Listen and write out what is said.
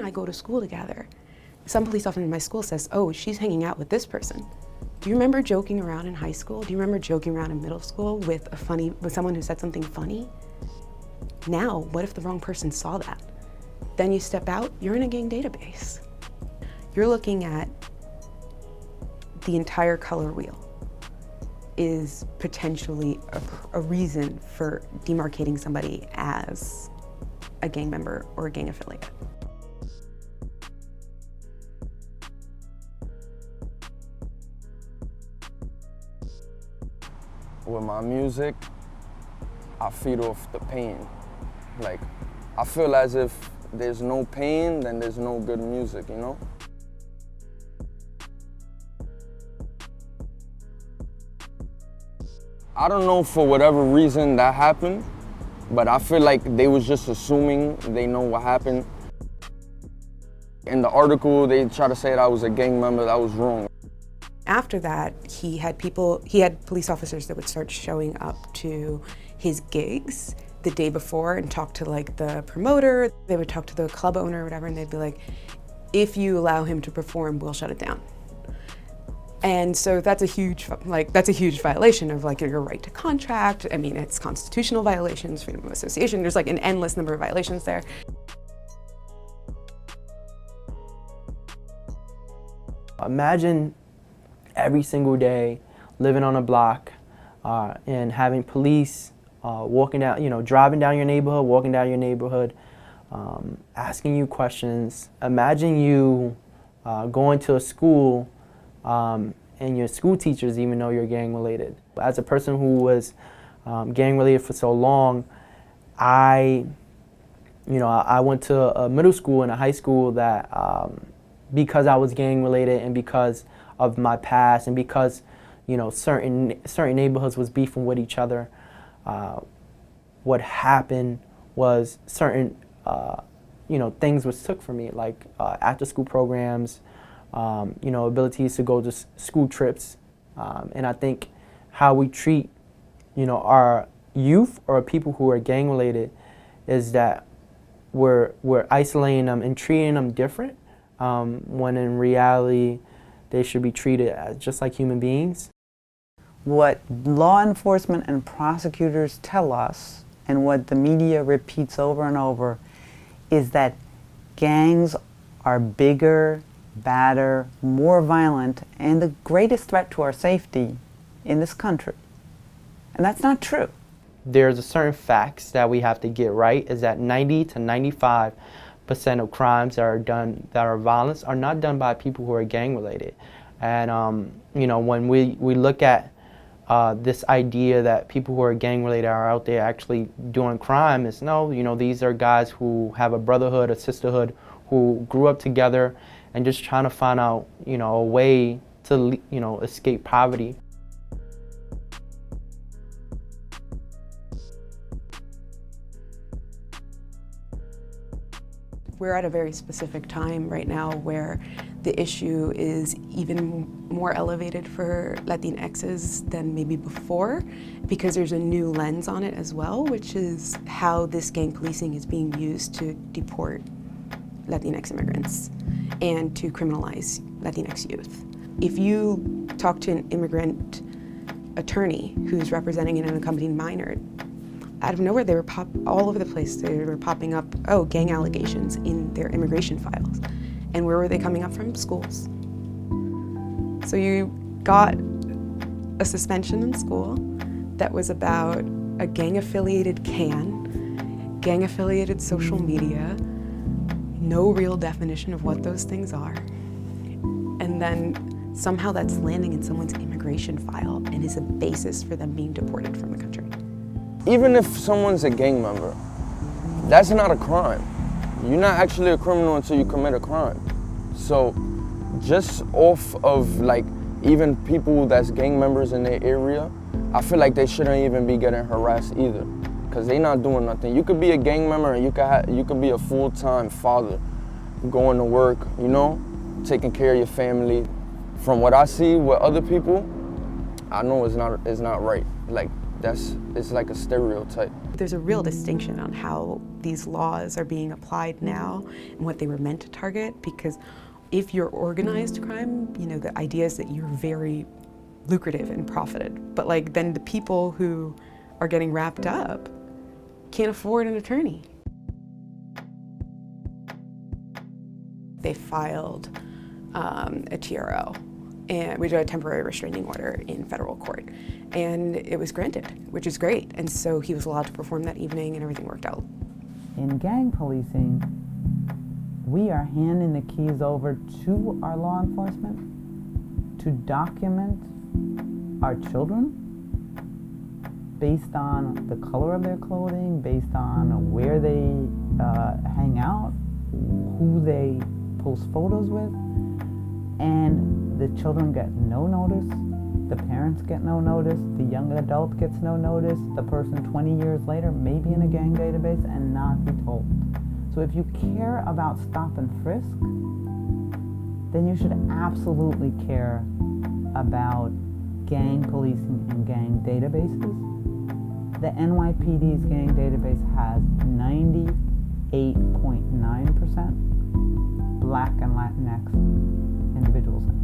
I go to school together. Some police officer in my school says, oh, she's hanging out with this person. Do you remember joking around in high school? Do you remember joking around in middle school with someone who said something funny? Now, what if the wrong person saw that? Then you step out, you're in a gang database. You're looking at the entire color wheel is potentially a reason for demarcating somebody as a gang member or a gang affiliate. With my music, I feed off the pain. Like, I feel as if there's no pain, then there's no good music, you know? I don't know for whatever reason that happened, but I feel like they was just assuming they know what happened. In the article, they try to say that I was a gang member. That was wrong. After that, he had police officers that would start showing up to his gigs the day before and talk to like the promoter. They would talk to the club owner or whatever, and they'd be like, if you allow him to perform, we'll shut it down. And so that's a huge violation of like your right to contract. I mean, it's constitutional violations, freedom of association. There's like an endless number of violations there. Imagine every single day living on a block and having police walking down, driving down your neighborhood, walking down your neighborhood, asking you questions. Imagine you going to a school and your school teachers even know you're gang related. As a person who was gang related for so long, I went to a middle school and a high school that because I was gang related and because of my past and because certain neighborhoods was beefing with each other, what happened was certain things was took from me, like after school programs, abilities to go to school trips, and I think how we treat our youth or people who are gang related is that we're isolating them and treating them different, when in reality they should be treated as just like human beings. What law enforcement and prosecutors tell us, and what the media repeats over and over, is that gangs are bigger, badder, more violent, and the greatest threat to our safety in this country. And that's not true. There's a certain facts that we have to get right, is that 90 to 95% of crimes that are violence are not done by people who are gang related. And when we look at this idea that people who are gang related are out there actually doing crime, is no, these are guys who have a brotherhood, a sisterhood, who grew up together and just trying to find out, a way to, escape poverty. We're at a very specific time right now where the issue is even more elevated for Latinxes than maybe before, because there's a new lens on it as well, which is how this gang policing is being used to deport Latinx immigrants and to criminalize Latinx youth. If you talk to an immigrant attorney who's representing an unaccompanied minor, out of nowhere, they were all over the place. They were popping up, gang allegations in their immigration files. And where were they coming up from? Schools. So you got a suspension in school that was about a gang-affiliated gang-affiliated social media, no real definition of what those things are. And then somehow that's landing in someone's immigration file and is a basis for them being deported from the country. Even if someone's a gang member, that's not a crime. You're not actually a criminal until you commit a crime. So just off of even people that's gang members in their area, I feel like they shouldn't even be getting harassed either, because they're not doing nothing. You could be a gang member and you could be a full-time father, going to work, taking care of your family. From what I see with other people, I know it's not right. it's like a stereotype. There's a real distinction on how these laws are being applied now and what they were meant to target, because if you're organized crime, you know, the idea is that you're very lucrative and profited. But like then the people who are getting wrapped up can't afford an attorney. They filed a TRO, and we did a temporary restraining order in federal court, and it was granted, which is great. And so he was allowed to perform that evening, and everything worked out. In gang policing, we are handing the keys over to our law enforcement to document our children based on the color of their clothing, based on where they hang out, who they post photos with, and the children get no notice, the parents get no notice, the young adult gets no notice, the person 20 years later may be in a gang database and not be told. So if you care about stop and frisk, then you should absolutely care about gang policing and gang databases. The NYPD's gang database has 98.9% Black and Latinx individuals in it.